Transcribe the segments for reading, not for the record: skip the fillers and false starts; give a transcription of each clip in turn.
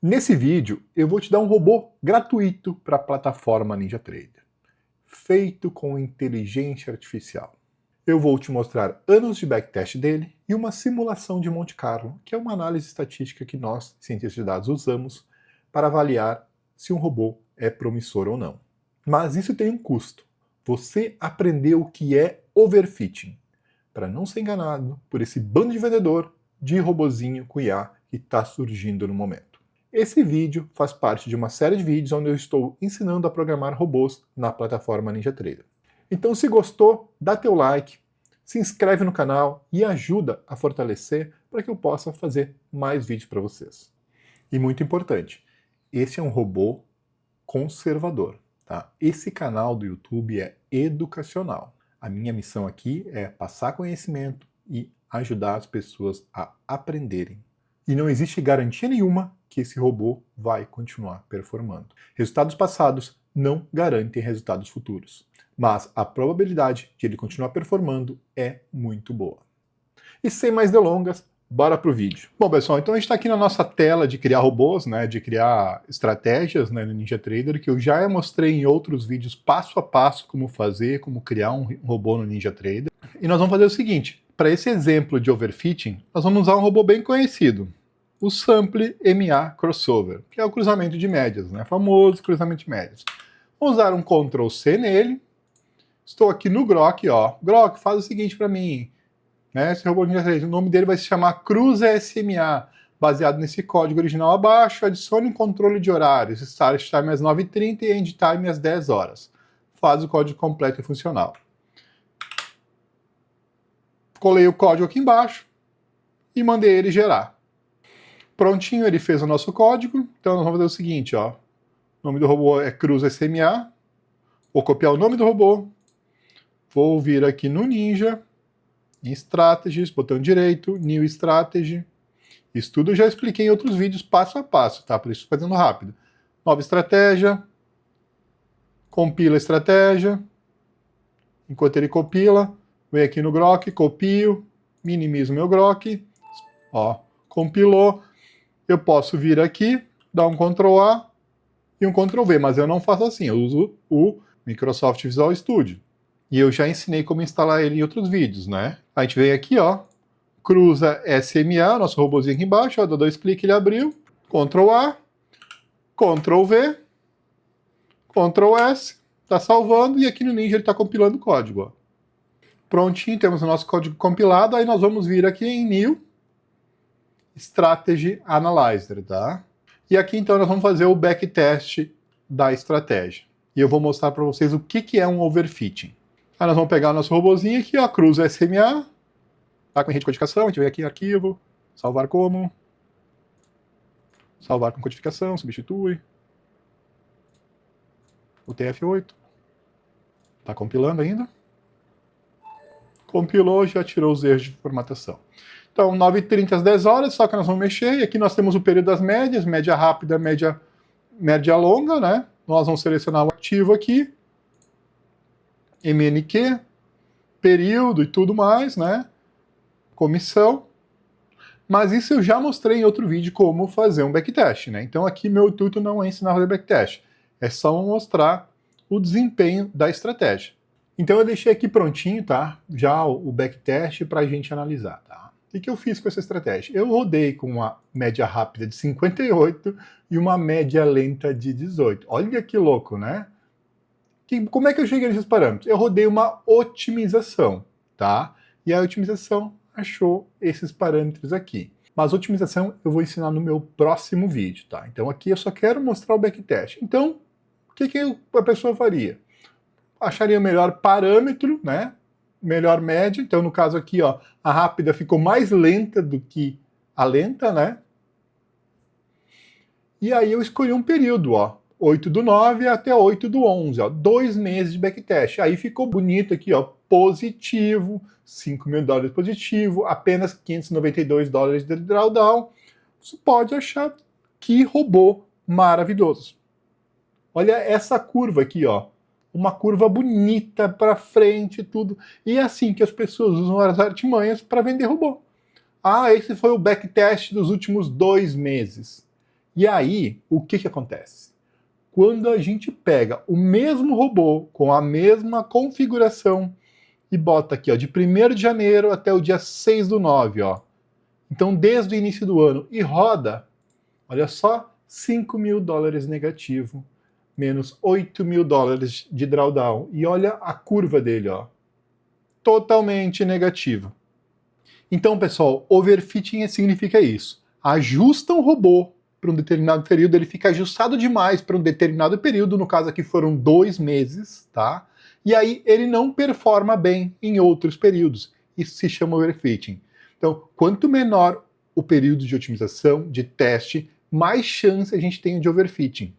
Nesse vídeo, eu vou te dar um robô gratuito para a plataforma NinjaTrader, feito com inteligência artificial. Eu vou te mostrar anos de backtest dele e uma simulação de Monte Carlo, que é uma análise estatística que nós, cientistas de dados, usamos para avaliar se um robô é promissor ou não. Mas isso tem um custo. Você aprendeu o que é overfitting, para não ser enganado por esse bando de vendedor de robozinho com IA que está surgindo no momento. Esse vídeo faz parte de uma série de vídeos onde eu estou ensinando a programar robôs na plataforma NinjaTrader. Então, se gostou, dá teu like, se inscreve no canal e ajuda a fortalecer para que eu possa fazer mais vídeos para vocês. E muito importante, esse é um robô conservador, tá? Esse canal do YouTube é educacional. A minha missão aqui é passar conhecimento e ajudar as pessoas a aprenderem. E não existe garantia nenhuma que esse robô vai continuar performando. Resultados passados não garantem resultados futuros, mas a probabilidade de ele continuar performando é muito boa. E sem mais delongas, bora pro vídeo. Bom, pessoal, então a gente está aqui na nossa tela de criar robôs, né, de criar estratégias, né, no NinjaTrader, que eu já mostrei em outros vídeos passo a passo como fazer, como criar um robô no NinjaTrader. E nós vamos fazer o seguinte, para esse exemplo de overfitting, nós vamos usar um robô bem conhecido, o Sample MA Crossover, que é o cruzamento de médias, né? Famoso cruzamento de médias. Vou usar um Ctrl C nele. Estou aqui no Grok, ó. Grok, faz o seguinte para mim, né? Esse robô de NinjaTrader, o nome dele vai se chamar Cruza SMA, baseado nesse código original abaixo. Adicione um controle de horários, start time às 9h30 e end time às 10 horas. Faz o código completo e funcional. Colei o código aqui embaixo e mandei ele gerar. Prontinho, ele fez o nosso código, então nós vamos fazer o seguinte, ó. O nome do robô é Cruza SMA, vou copiar o nome do robô, vou vir aqui no Ninja, em Strategies, botão direito, New Strategy. Isso tudo eu já expliquei em outros vídeos passo a passo, tá? Por isso estou fazendo rápido. Nova estratégia, compila a estratégia, enquanto ele compila, venho aqui no Grok, copio, minimizo meu Grok, ó, compilou. Eu posso vir aqui, dar um Ctrl A e um Ctrl V, mas eu não faço assim, eu uso o Microsoft Visual Studio. E eu já ensinei como instalar ele em outros vídeos, né? A gente vem aqui, ó, cruza SMA, nosso robozinho aqui embaixo, ó, dá 2 cliques, ele abriu, Ctrl A, Ctrl V, Ctrl S, tá salvando, e aqui no Ninja ele tá compilando o código, ó. Prontinho, temos o nosso código compilado, aí nós vamos vir aqui em New Strategy Analyzer, tá? E aqui então nós vamos fazer o backtest da estratégia. E eu vou mostrar para vocês o que é um overfitting. Aí nós vamos pegar o nosso robozinho aqui, ó, Cruza SMA, tá com rede de codificação, a gente vem aqui em arquivo, salvar como, salvar com codificação, substitui, o TF8, tá compilando ainda, compilou, já tirou os erros de formatação. Então, 9h30 às 10 horas, só que nós vamos mexer, e aqui nós temos o período das médias, média rápida, média longa, né? Nós vamos selecionar o ativo aqui, MNQ, período e tudo mais, né? Comissão. Mas isso eu já mostrei em outro vídeo como fazer um backtest, né? Então aqui meu intuito não é ensinar a fazer backtest, é só mostrar o desempenho da estratégia. Então eu deixei aqui prontinho, tá? Já o backtest para a gente analisar, tá? O que eu fiz com essa estratégia? Eu rodei com uma média rápida de 58 e uma média lenta de 18. Olha que louco, né? Como é que eu cheguei nesses parâmetros? Eu rodei uma otimização, tá? E a otimização achou esses parâmetros aqui. Mas a otimização eu vou ensinar no meu próximo vídeo, tá? Então aqui eu só quero mostrar o backtest. Então, o que a pessoa faria? Acharia o melhor parâmetro, né? Melhor média. Então, no caso aqui, ó, a rápida ficou mais lenta do que a lenta, né? E aí eu escolhi um período, ó, 8/9 até 8/11, ó, 2 meses de backtest. Aí ficou bonito aqui, ó, positivo, $5.000 positivo, apenas $592 de drawdown. Você pode achar que robô maravilhoso. Olha essa curva aqui, ó. Uma curva bonita para frente, tudo. E é assim que as pessoas usam as artimanhas para vender robô. Ah, esse foi o backtest dos últimos 2 meses. E aí, o que acontece? Quando a gente pega o mesmo robô com a mesma configuração e bota aqui, ó, de 1º de janeiro até o dia 6/9, ó. Então, desde o início do ano, e roda, olha só, $5.000 negativo, menos $8.000 de drawdown. E olha a curva dele, ó, totalmente negativa. Então, pessoal, overfitting significa isso. Ajusta um robô para um determinado período, ele fica ajustado demais para um determinado período, no caso aqui foram 2 meses, tá? E aí ele não performa bem em outros períodos. Isso se chama overfitting. Então, quanto menor o período de otimização, de teste, mais chance a gente tem de overfitting.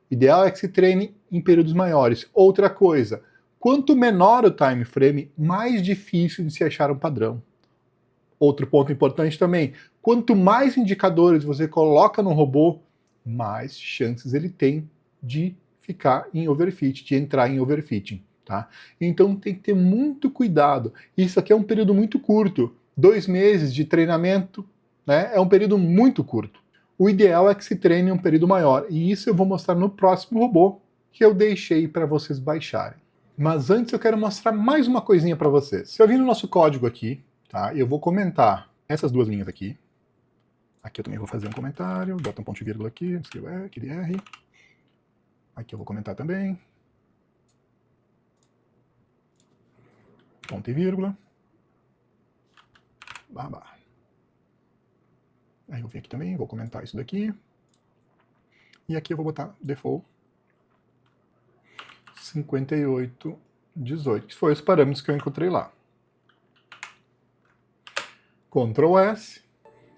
O ideal é que se treine em períodos maiores. Outra coisa, quanto menor o time frame, mais difícil de se achar um padrão. Outro ponto importante também, quanto mais indicadores você coloca no robô, mais chances ele tem de ficar em overfit, de entrar em overfitting, tá? Então tem que ter muito cuidado. Isso aqui é um período muito curto, 2 meses de treinamento, né? É um período muito curto. O ideal é que se treine em um período maior, e isso eu vou mostrar no próximo robô que eu deixei para vocês baixarem. Mas antes eu quero mostrar mais uma coisinha para vocês. Se eu vir no nosso código aqui, tá? Eu vou comentar essas 2 linhas aqui. Aqui eu também vou fazer um comentário, bota um ponto e vírgula aqui, escrevo aqui de R. Aqui eu vou comentar também. Ponto e vírgula. Barra. Aí eu venho aqui também, vou comentar isso daqui. E aqui eu vou botar default 5818, que foi os parâmetros que eu encontrei lá. Ctrl S,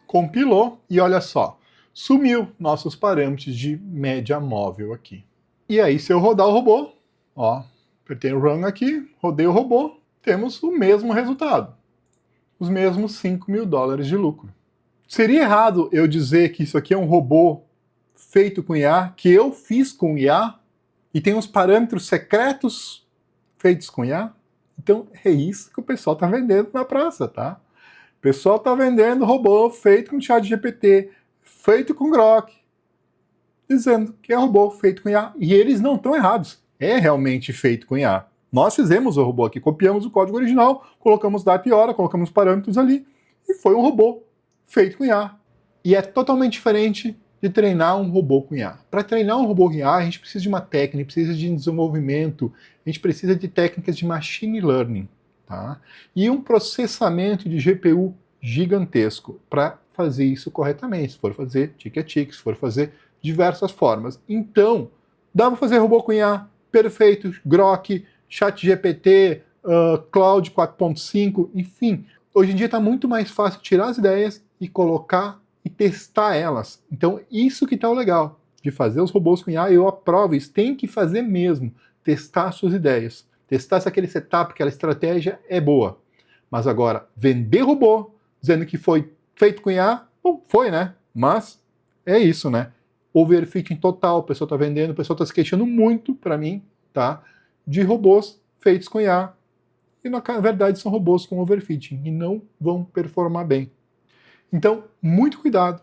compilou e olha só, sumiu nossos parâmetros de média móvel aqui. E aí se eu rodar o robô, ó, apertei o Run aqui, rodei o robô, temos o mesmo resultado. Os mesmos $5.000 de lucro. Seria errado eu dizer que isso aqui é um robô feito com IA, que eu fiz com IA, e tem uns parâmetros secretos feitos com IA? Então é isso que o pessoal está vendendo na praça, tá? O pessoal está vendendo robô feito com ChatGPT, feito com Grok, dizendo que é robô feito com IA. E eles não estão errados. É realmente feito com IA. Nós fizemos o robô aqui, copiamos o código original, colocamos data e hora, colocamos parâmetros ali, e foi um robô feito com IA. E é totalmente diferente de treinar um robô com IA. Para treinar um robô com IA, a gente precisa de uma técnica, precisa de desenvolvimento, a gente precisa de técnicas de machine learning. Tá? E um processamento de GPU gigantesco para fazer isso corretamente, se for fazer tic-a-tic, se for fazer diversas formas. Então, dá para fazer robô com IA perfeito, Grok, ChatGPT, Cloud 4.5, enfim. Hoje em dia está muito mais fácil tirar as ideias e colocar e testar elas. Então, isso que está o legal de fazer os robôs com IA, eu aprovo isso, tem que fazer mesmo, testar suas ideias. Testar se aquele setup, aquela estratégia é boa. Mas agora, vender robô, dizendo que foi feito com IA, bom, foi, né? Mas é isso, né? Overfitting total, o pessoal está vendendo, o pessoal está se queixando muito, para mim, tá? De robôs feitos com IA. E na verdade são robôs com overfitting e não vão performar bem. Então, muito cuidado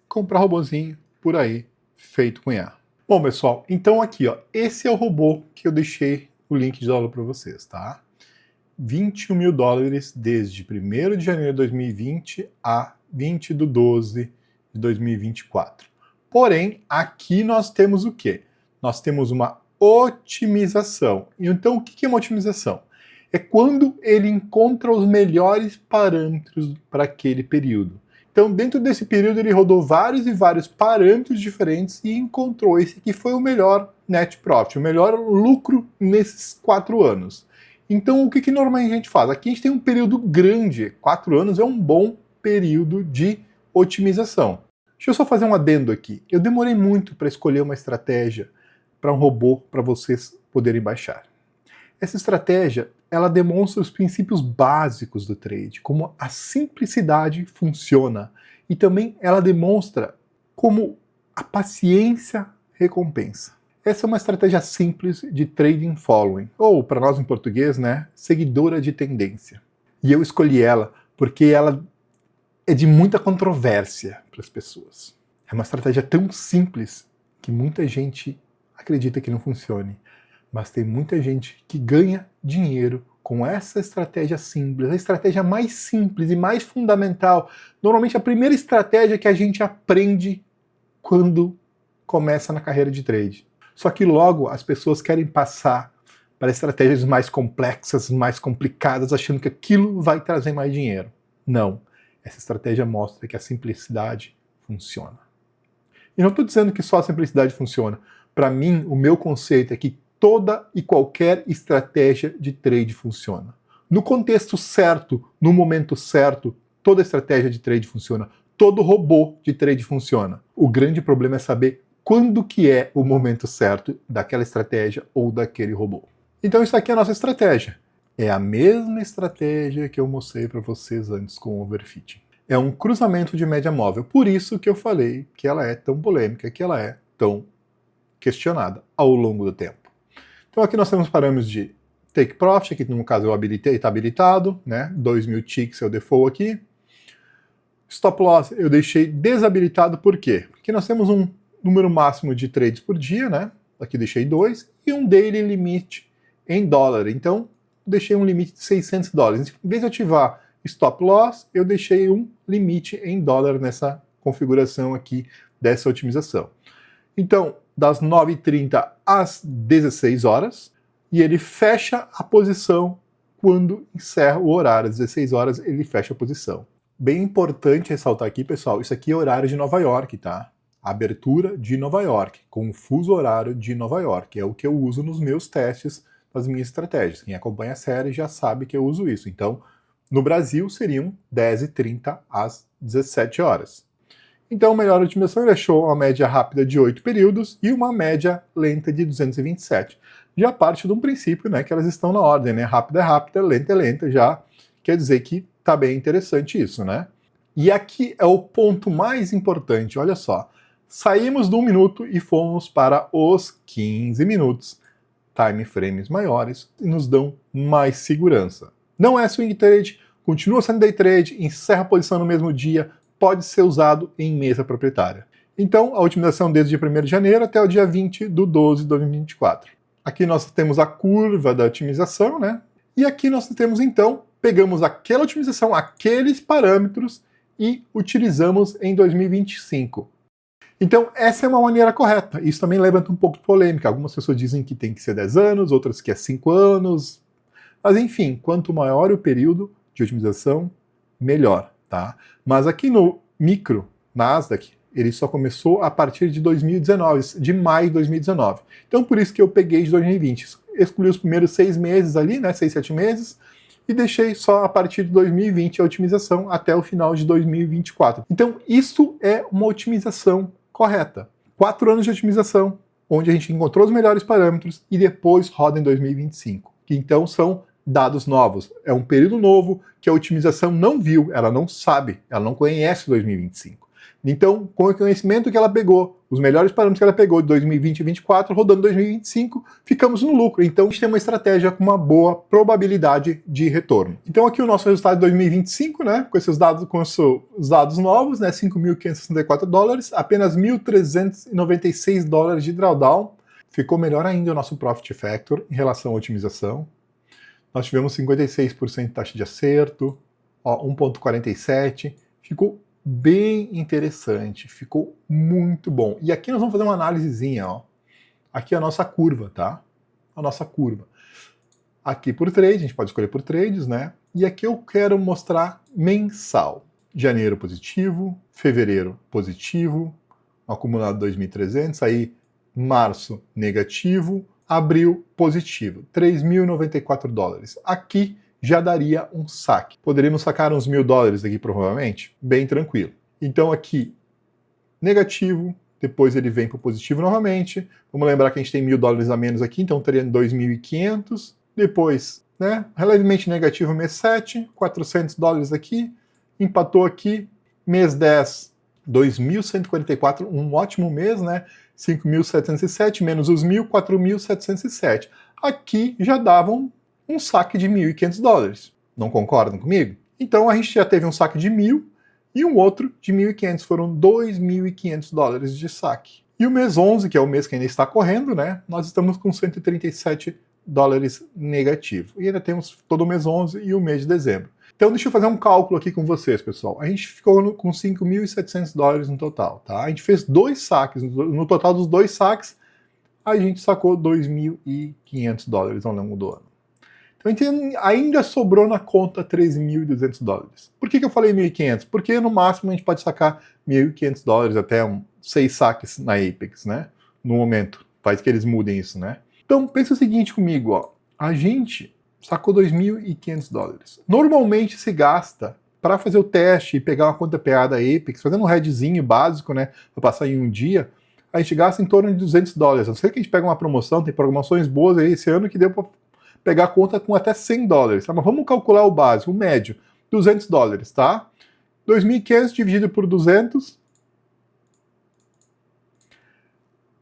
comprar robôzinho por aí feito com IA. Bom, pessoal, então aqui, ó, esse é o robô que eu deixei o link de aula para vocês, tá? $21.000 desde 1º de janeiro de 2020 a 20/12/2024. Porém, aqui nós temos o quê? Nós temos uma otimização. Então, o que é uma otimização? É quando ele encontra os melhores parâmetros para aquele período. Então, dentro desse período, ele rodou vários e vários parâmetros diferentes e encontrou esse que foi o melhor net profit, o melhor lucro nesses 4 anos. Então, o que normalmente a gente faz? Aqui a gente tem um período grande, 4 anos é um bom período de otimização. Deixa eu só fazer um adendo aqui. Eu demorei muito para escolher uma estratégia para um robô para vocês poderem baixar. Essa estratégia, ela demonstra os princípios básicos do trade, como a simplicidade funciona, e também ela demonstra como a paciência recompensa. Essa é uma estratégia simples de trading following, ou para nós em português, né, seguidora de tendência. E eu escolhi ela porque ela é de muita controvérsia para as pessoas. É uma estratégia tão simples que muita gente acredita que não funcione. Mas tem muita gente que ganha dinheiro com essa estratégia simples, a estratégia mais simples e mais fundamental. Normalmente a primeira estratégia que a gente aprende quando começa na carreira de trade. Só que logo as pessoas querem passar para estratégias mais complexas, mais complicadas, achando que aquilo vai trazer mais dinheiro. Não. Essa estratégia mostra que a simplicidade funciona. E não estou dizendo que só a simplicidade funciona. Para mim, o meu conceito é que toda e qualquer estratégia de trade funciona. No contexto certo, no momento certo, toda estratégia de trade funciona. Todo robô de trade funciona. O grande problema é saber quando que é o momento certo daquela estratégia ou daquele robô. Então isso aqui é a nossa estratégia. É a mesma estratégia que eu mostrei para vocês antes com o overfitting. É um cruzamento de média móvel. Por isso que eu falei que ela é tão polêmica, que ela é tão questionada ao longo do tempo. Então aqui nós temos parâmetros de take profit, aqui no caso eu habilitei, está habilitado, né? 2.000 ticks é o default aqui. Stop loss eu deixei desabilitado, por quê? Porque nós temos um número máximo de trades por dia, né? Aqui deixei 2, e um daily limit em dólar. Então, deixei um limite de $600. Em vez de ativar stop loss, eu deixei um limite em dólar nessa configuração aqui dessa otimização. Então, das 9h30 às 16 horas, e ele fecha a posição quando encerra o horário. Às 16 horas ele fecha a posição. Bem importante ressaltar aqui, pessoal, isso aqui é horário de Nova York, tá? Abertura de Nova York, com o fuso horário de Nova York. É o que eu uso nos meus testes, nas minhas estratégias. Quem acompanha a série já sabe que eu uso isso. Então, no Brasil seriam 10h30 às 17 horas. Então, a melhor otimização ele achou uma média rápida de 8 períodos e uma média lenta de 227. Já parte de um princípio, né, que elas estão na ordem, né? Rápida é rápida, lenta é lenta, já quer dizer que tá bem interessante isso, né? E aqui é o ponto mais importante, olha só. Saímos do 1 minuto e fomos para os 15 minutos. Time frames maiores e nos dão mais segurança. Não é swing trade, continua sendo day trade, encerra a posição no mesmo dia, pode ser usado em mesa proprietária. Então, a otimização desde o dia 1º de janeiro até o dia 20 de 12 de 2024. Aqui nós temos a curva da otimização, né? E aqui nós temos, então, pegamos aquela otimização, aqueles parâmetros e utilizamos em 2025. Então, essa é uma maneira correta. Isso também levanta um pouco de polêmica. Algumas pessoas dizem que tem que ser 10 anos, outras que é 5 anos. Mas, enfim, quanto maior o período de otimização, melhor, tá? Mas aqui no micro, Nasdaq, ele só começou a partir de 2019, de maio de 2019. Então, por isso que eu peguei de 2020. Excluí os primeiros 6 meses ali, né, 6, 7 meses, e deixei só a partir de 2020 a otimização até o final de 2024. Então, isso é uma otimização correta. 4 anos de otimização, onde a gente encontrou os melhores parâmetros e depois roda em 2025. Que então são dados novos. É um período novo que a otimização não viu, ela não sabe, ela não conhece 2025. Então, com o conhecimento que ela pegou, os melhores parâmetros que ela pegou de 2020 e 2024, rodando 2025, ficamos no lucro. Então, a gente tem uma estratégia com uma boa probabilidade de retorno. Então, aqui o nosso resultado de 2025, né, com esses dados, os dados novos, né, $5.564, apenas $1.396 de drawdown. Ficou melhor ainda o nosso Profit Factor em relação à otimização. Nós tivemos 56% de taxa de acerto, 1,47, ficou bem interessante, ficou muito bom. E aqui nós vamos fazer uma análisezinha, ó. Aqui é a nossa curva, tá? A nossa curva. Aqui por trade, a gente pode escolher por trades, né? E aqui eu quero mostrar mensal. Janeiro positivo, fevereiro positivo, acumulado 2.300, aí março negativo, abril positivo, $3.094. Aqui já daria um saque. Poderíamos sacar uns $1.000 daqui provavelmente, bem tranquilo. Então aqui, negativo, depois ele vem para o positivo novamente. Vamos lembrar que a gente tem $1.000 a menos aqui, então teria 2.500. Depois, né, levemente negativo mês 7, $400 aqui, empatou aqui, mês 10, 2.144, um ótimo mês, né? 5.707 menos os 1.000, 4.707. Aqui já davam um saque de $1.500. Não concordam comigo? Então a gente já teve um saque de 1.000 e um outro de 1.500, foram 2.500 dólares de saque. E o mês 11, que é o mês que ainda está correndo, né, nós estamos com 137 dólares negativo. E ainda temos todo o mês 11 e o mês de dezembro. Então deixa eu fazer um cálculo aqui com vocês, pessoal. A gente ficou com 5.700 dólares no total, tá? A gente fez 2 saques, no total dos 2 saques, a gente sacou 2.500 dólares ao longo do ano. Então ainda sobrou na conta 3.200 dólares. Por que eu falei 1.500? Porque no máximo a gente pode sacar 1.500 dólares até 6 saques na Apex, né? No momento. Faz que eles mudem isso, né? Então pensa o seguinte comigo, ó. A gente sacou 2.500 dólares. Normalmente se gasta para fazer o teste e pegar uma conta PA da Apex, fazendo um headzinho básico, né? Para passar em um dia, a gente gasta em torno de 200 dólares. A não ser que a gente pegue uma promoção, tem promoções boas aí esse ano que deu para pegar a conta com até 100 dólares, tá? Mas vamos calcular o básico, o médio, 200 dólares, tá? 2.500 dividido por 200,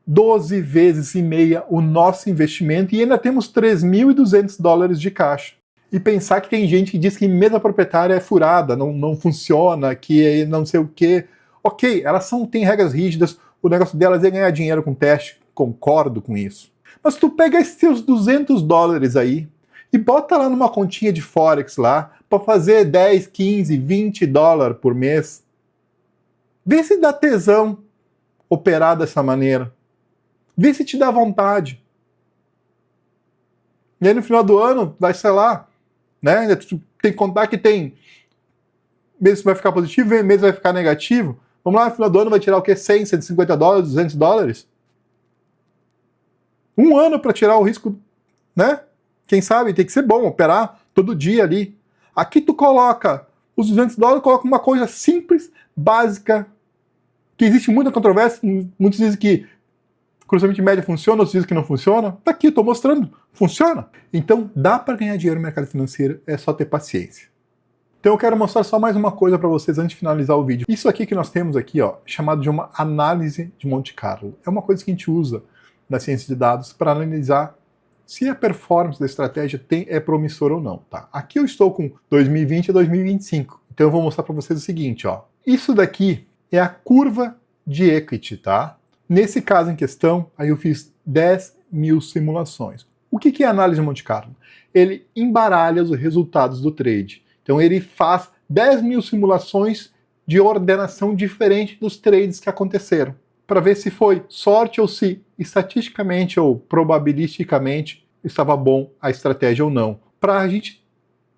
12 vezes e meia o nosso investimento e ainda temos 3.200 dólares de caixa. E pensar que tem gente que diz que mesa proprietária é furada, não funciona, que é não sei o quê. Ok, elas têm regras rígidas, o negócio delas é ganhar dinheiro com teste, concordo com isso. Mas tu pega esses seus 200 dólares aí e bota lá numa continha de Forex lá para fazer 10, 15, 20 dólares por mês. Vê se dá tesão operar dessa maneira. Vê se te dá vontade. E aí no final do ano, vai, sei lá, né? Tu tem que contar que tem mês vai ficar positivo, mês vai ficar negativo. Vamos lá, no final do ano vai tirar o quê? 100, 150 dólares, 200 dólares? Um ano para tirar o risco, né? Quem sabe, tem que ser bom, operar todo dia ali. Aqui tu coloca os 200 dólares, coloca uma coisa simples, básica, que existe muita controvérsia, muitos dizem que cruzamento médio funciona, outros dizem que não funciona. Tá aqui, tô mostrando, funciona. Então dá para ganhar dinheiro no mercado financeiro, é só ter paciência. Então eu quero mostrar só mais uma coisa para vocês antes de finalizar o vídeo. Isso aqui que nós temos aqui, ó, chamado de uma análise de Monte Carlo. É uma coisa que a gente usa na ciência de dados para analisar se a performance da estratégia é promissora ou não, tá? Aqui eu estou com 2020 a 2025. Então eu vou mostrar para vocês o seguinte, ó. Isso daqui é a curva de equity, tá? Nesse caso em questão, aí eu fiz 10.000 simulações. O que é a análise de Monte Carlo? Ele embaralha os resultados do trade. Então ele faz 10.000 simulações de ordenação diferente dos trades que aconteceram, para ver se foi sorte ou se estatisticamente ou probabilisticamente estava bom a estratégia ou não. Para a gente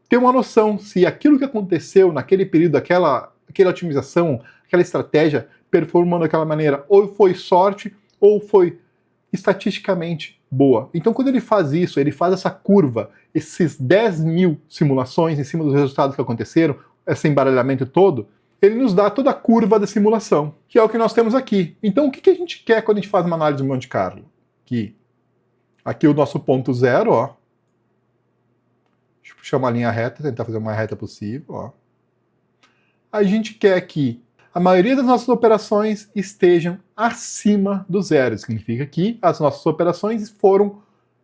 ter uma noção se aquilo que aconteceu naquele período, aquela otimização, aquela estratégia performando daquela maneira, ou foi sorte ou foi estatisticamente boa. Então quando ele faz isso, ele faz essa curva, esses 10.000 simulações em cima dos resultados que aconteceram, esse embaralhamento todo, ele nos dá toda a curva da simulação, que é o que nós temos aqui. Então o que a gente quer quando a gente faz uma análise de Monte Carlo? Aqui o nosso ponto zero, ó. Deixa eu puxar uma linha reta, tentar fazer uma reta possível, ó. A gente quer que a maioria das nossas operações estejam acima do zero. Significa que as nossas operações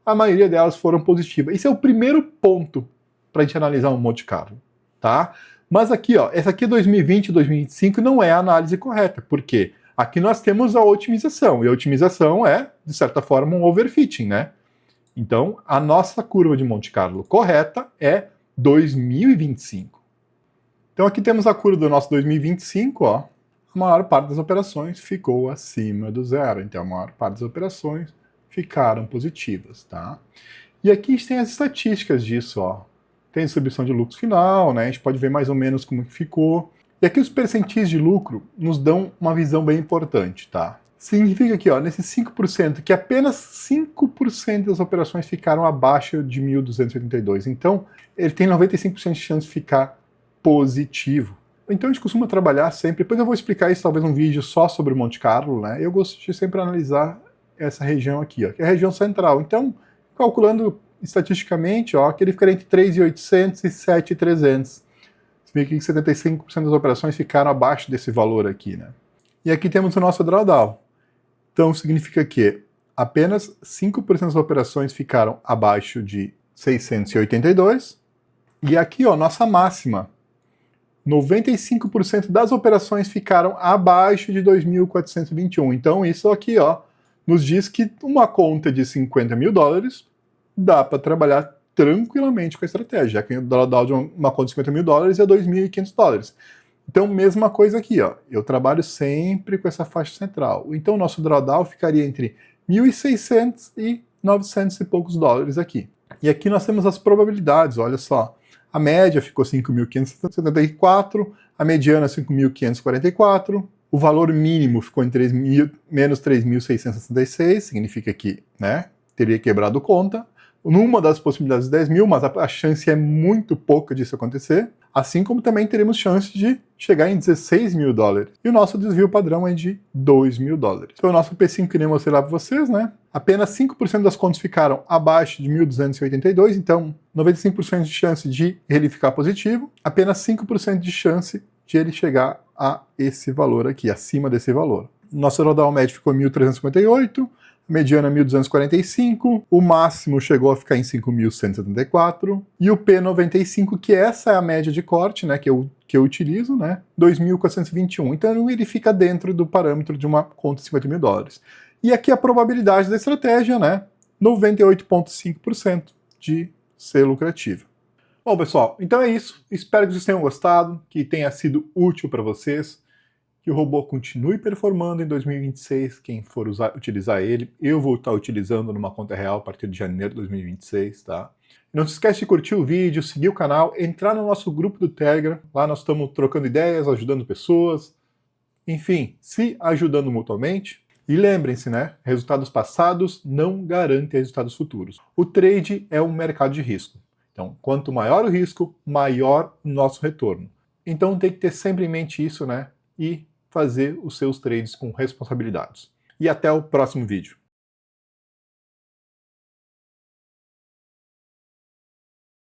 a maioria delas foram positivas. Esse é o primeiro ponto para a gente analisar um Monte Carlo, tá? Mas aqui, ó, essa aqui 2020 e 2025 não é a análise correta. Por quê? Aqui nós temos a otimização, e a otimização é, de certa forma, um overfitting, né? Então, a nossa curva de Monte Carlo correta é 2025. Então aqui temos a curva do nosso 2025, ó. A maior parte das operações ficou acima do zero, então a maior parte das operações ficaram positivas, tá? E aqui a gente tem as estatísticas disso, ó. Tem distribuição de lucro final, né? A gente pode ver mais ou menos como que ficou. E aqui os percentis de lucro nos dão uma visão bem importante, tá? Significa aqui, ó, nesses 5%, que apenas 5% das operações ficaram abaixo de 1.282. Então, ele tem 95% de chance de ficar positivo. Então a gente costuma trabalhar sempre, depois eu vou explicar isso talvez um vídeo só sobre o Monte Carlo, né? Eu gosto de sempre analisar essa região aqui, ó, que é a região central. Então, calculando estatisticamente, ó, que ele ficaria entre 3.800 e 7.300. Significa que 75% das operações ficaram abaixo desse valor aqui, né? E aqui temos o nosso drawdown. Então significa que apenas 5% das operações ficaram abaixo de 682. E aqui, ó, nossa máxima 95% das operações ficaram abaixo de 2.421. Então isso aqui, ó, nos diz que uma conta de 50 mil dólares dá para trabalhar tranquilamente com a estratégia, já que o drawdown de uma conta de 50 mil dólares é 2.500 dólares. Então, mesma coisa aqui, ó, eu trabalho sempre com essa faixa central. Então, o nosso drawdown ficaria entre 1.600 e 900 e poucos dólares aqui. E aqui nós temos as probabilidades, olha só. A média ficou 5.574, a mediana 5.544, o valor mínimo ficou em menos 3.666, significa que, né, teria quebrado conta. Numa das possibilidades 10 mil, mas a chance é muito pouca disso acontecer, assim como também teremos chance de chegar em 16 mil dólares. E o nosso desvio padrão é de 2 mil dólares. Então o nosso P5 que nem eu mostrei lá para vocês, né? Apenas 5% das contas ficaram abaixo de 1.282, então 95% de chance de ele ficar positivo, apenas 5% de chance de ele chegar a esse valor aqui, acima desse valor. Nosso drawdown médio ficou em 1.358, mediana 1.245, o máximo chegou a ficar em 5.174, e o P95, que essa é a média de corte, né, que eu utilizo, né, 2.421. Então ele fica dentro do parâmetro de uma conta de 50 mil dólares. E aqui a probabilidade da estratégia, né, 98,5% de ser lucrativa. Bom, pessoal, então é isso. Espero que vocês tenham gostado, que tenha sido útil para vocês. Que o robô continue performando em 2026, quem for utilizar ele, eu vou estar utilizando numa conta real a partir de janeiro de 2026, tá? Não se esquece de curtir o vídeo, seguir o canal, entrar no nosso grupo do Telegram, lá nós estamos trocando ideias, ajudando pessoas, enfim, se ajudando mutuamente. E lembrem-se, né, resultados passados não garantem resultados futuros. O trade é um mercado de risco, então quanto maior o risco, maior o nosso retorno. Então tem que ter sempre em mente isso, né, e fazer os seus trades com responsabilidade. E até o próximo vídeo.